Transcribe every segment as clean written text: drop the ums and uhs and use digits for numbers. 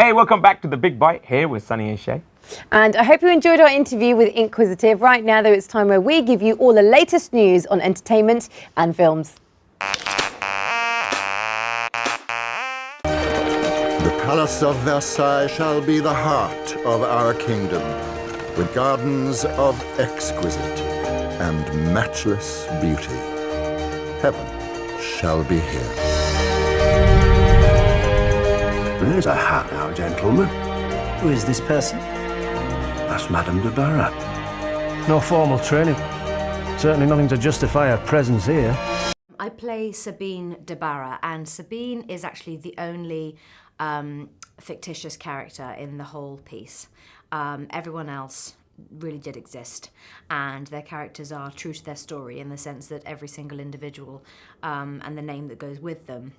Hey, welcome back to the Big Bite here with Sunny and Shay. And I hope you enjoyed our interview with Inquisitive. Right now, though, it's time where we give you all the latest news on entertainment and films. The Palace of Versailles shall be the heart of our kingdom, with gardens of exquisite and matchless beauty. Heaven shall be here. There's a hat now, gentlemen. Who is this person? That's Madame de Barra. No formal training. Certainly nothing to justify her presence here. I play Sabine de Barra, and Sabine is actually the only fictitious character in the whole piece. Everyone else really did exist, and their characters are true to their story in the sense that every single individual and the name that goes with them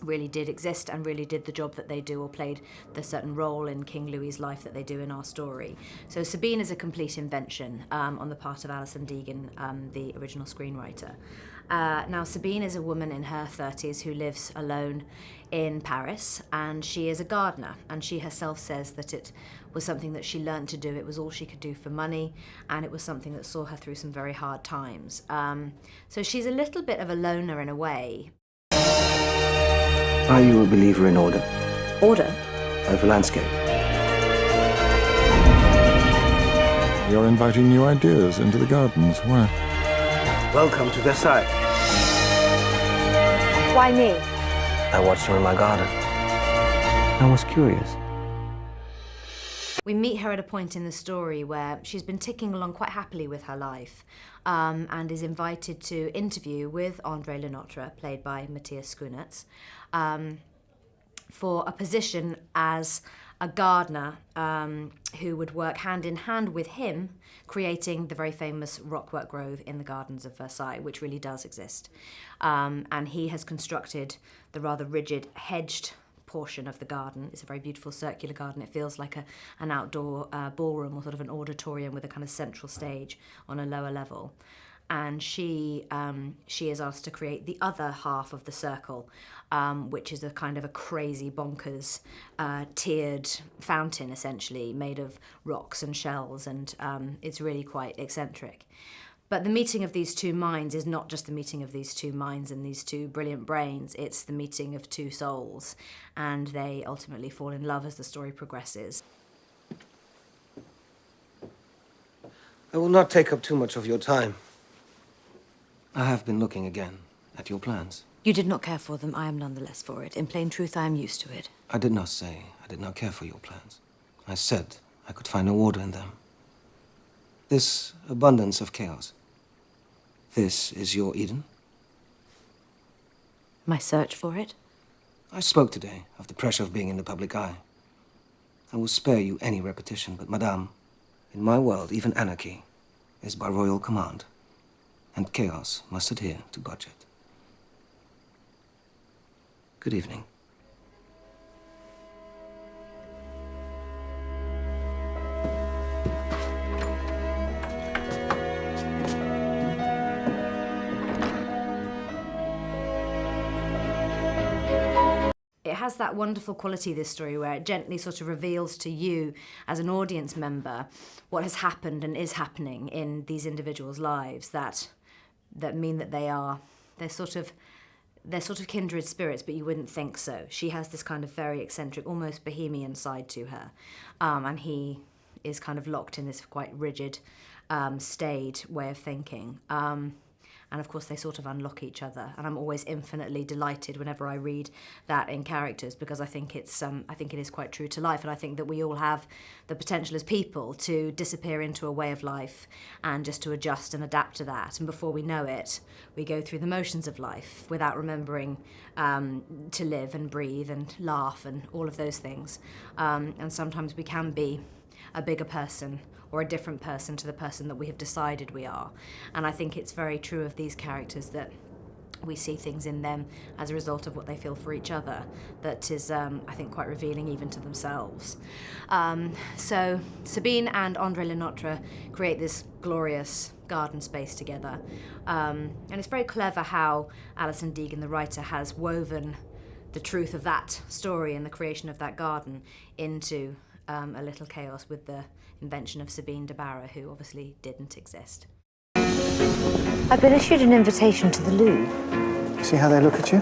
really did exist and really did the job that they do or played the certain role in King Louis's life that they do in our story. So Sabine is a complete invention on the part of Alison Deegan, the original screenwriter. Now Sabine is a woman in her 30s who lives alone in Paris, and she is a gardener, and she herself says that it was something that she learned to do. It was all she could do for money, and it was something that saw her through some very hard times. So she's a little bit of a loner in a way. Are you a believer in order? Order? Over landscape? You're inviting new ideas into the gardens. Why? Welcome to Versailles. Why me? I watched her in my garden. I was curious. We meet her at a point in the story where she's been ticking along quite happily with her life, and is invited to interview with André Le Nôtre, played by Matthias Schoenaerts, for a position as a gardener who would work hand in hand with him, creating the very famous rockwork grove in the gardens of Versailles, which really does exist. And he has constructed the rather rigid, hedged portion of the garden. It's a very beautiful circular garden. It feels like an outdoor ballroom or sort of an auditorium with a kind of central stage on a lower level. And she is asked to create the other half of the circle, which is a kind of a crazy, bonkers, tiered fountain, essentially, made of rocks and shells, and it's really quite eccentric. But the meeting of these two minds is not just the meeting of these two minds and these two brilliant brains, it's the meeting of two souls, and they ultimately fall in love as the story progresses. I will not take up too much of your time. I have been looking again at your plans. You did not care for them, I am nonetheless for it. In plain truth, I am used to it. I did not say I did not care for your plans. I said I could find no order in them. This abundance of chaos. This is your Eden? My search for it? I spoke today of the pressure of being in the public eye. I will spare you any repetition, but madame, in my world, even anarchy is by royal command, and chaos must adhere to budget. Good evening. It has that wonderful quality, this story, where it gently sort of reveals to you as an audience member what has happened and is happening in these individuals' lives that mean that they're sort of kindred spirits, but you wouldn't think so. She has this kind of very eccentric, almost bohemian side to her, and he is kind of locked in this quite rigid, staid way of thinking. And of course they sort of unlock each other, and I'm always infinitely delighted whenever I read that in characters, because I think it is quite true to life, and I think that we all have the potential as people to disappear into a way of life and just to adjust and adapt to that, and before we know it, we go through the motions of life without remembering to live and breathe and laugh and all of those things, and sometimes we can be a bigger person or a different person to the person that we have decided we are. And I think it's very true of these characters that we see things in them as a result of what they feel for each other that is, I think, quite revealing even to themselves. So Sabine and André Le Nôtre create this glorious garden space together. And it's very clever how Alison Deegan, the writer, has woven the truth of that story and the creation of that garden into a little chaos with the invention of Sabine de Barra, who obviously didn't exist. I've been issued an invitation to the Louvre. See how they look at you?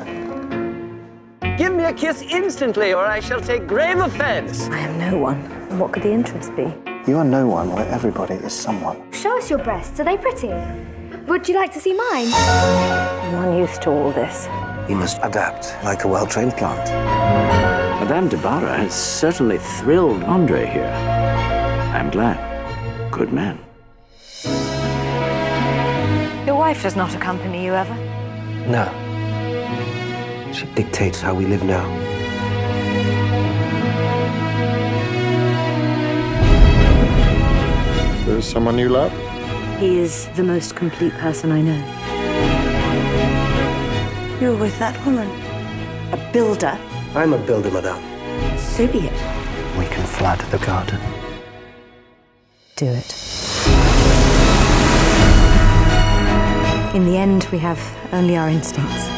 Give me a kiss instantly, or I shall take grave offense. I am no one. And what could the interest be? You are no one where everybody is someone. Show us your breasts. Are they pretty? Would you like to see mine? I'm unused to all this. You must adapt like a well-trained plant. Madame de Barra has certainly thrilled Andre here. I'm glad. Good man. Your wife does not accompany you ever? No. She dictates how we live now. There's someone you love? He is the most complete person I know. You're with that woman? A builder? I'm a builder, madame. So be it. We can flood the garden. Do it. In the end, we have only our instincts.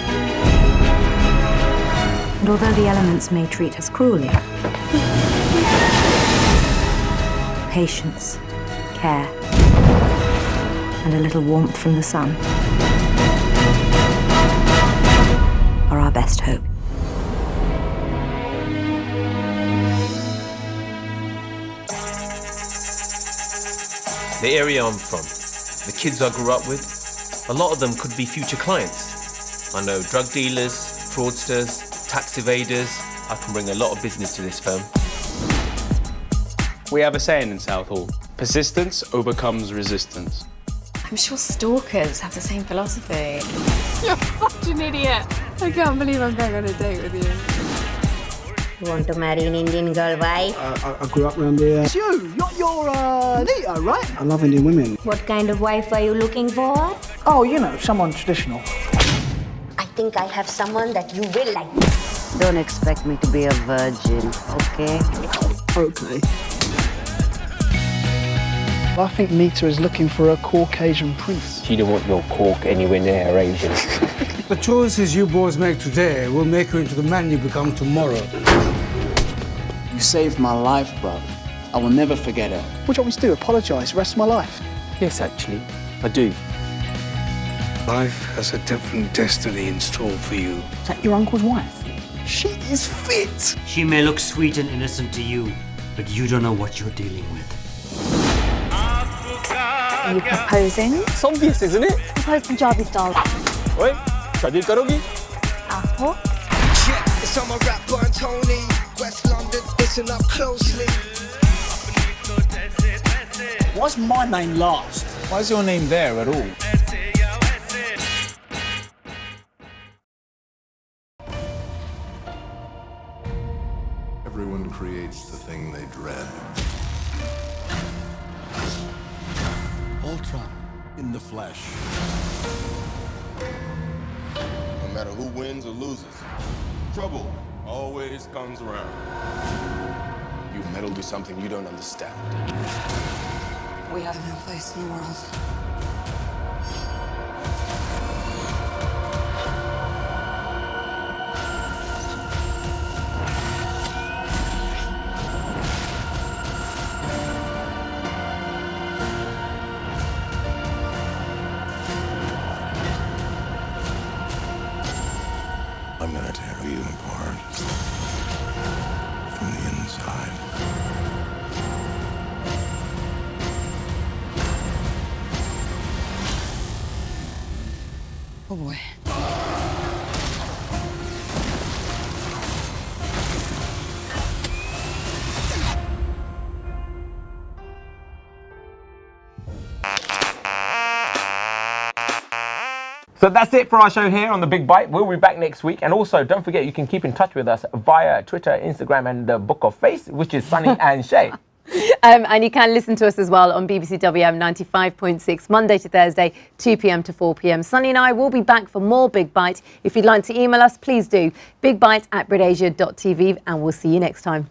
And although the elements may treat us cruelly, patience, care, and a little warmth from the sun are our best hope. The area I'm from, the kids I grew up with, a lot of them could be future clients. I know drug dealers, fraudsters, tax evaders. I can bring a lot of business to this firm. We have a saying in Southall, persistence overcomes resistance. I'm sure stalkers have the same philosophy. You're such an idiot. I can't believe I'm going on a date with you. You want to marry an Indian girl, why? I grew up around here. It's you, not your Nita, right? I love Indian women. What kind of wife are you looking for? Oh, you know, someone traditional. I think I have someone that you will like. Don't expect me to be a virgin, okay? Okay. I think Nita is looking for a Caucasian prince. She don't want no cork anywhere near her Asian. The choices you boys make today will make you into the man you become tomorrow. You saved my life, bro. I will never forget it. What do you want me to do? Apologise the rest of my life? Yes, actually, I do. Life has a different destiny in store for you. Is that your uncle's wife? She is fit. She may look sweet and innocent to you, but you don't know what you're dealing with. Are you proposing? It's obvious, isn't it? Propose Punjabi style. Wait, shadi karogi? Apple? Yeah, it's on my rapper and Tony. West London, listen up closely. Why's my name last? Why's your name there at all? Everyone creates the thing they dread. Ultron in the flesh. No matter who wins or loses, trouble always comes around. You meddle to something you don't understand. We have no place in the world. I'm gonna tear you apart from the inside. Oh boy. So that's it for our show here on The Big Bite. We'll be back next week. And also, don't forget, you can keep in touch with us via Twitter, Instagram, and the Book of Face, which is Sunny and Shay. And you can listen to us as well on BBC WM 95.6, Monday to Thursday, 2 p.m. to 4 p.m. Sunny and I will be back for more Big Bite. If you'd like to email us, please do. bigbite@britasia.tv, and we'll see you next time.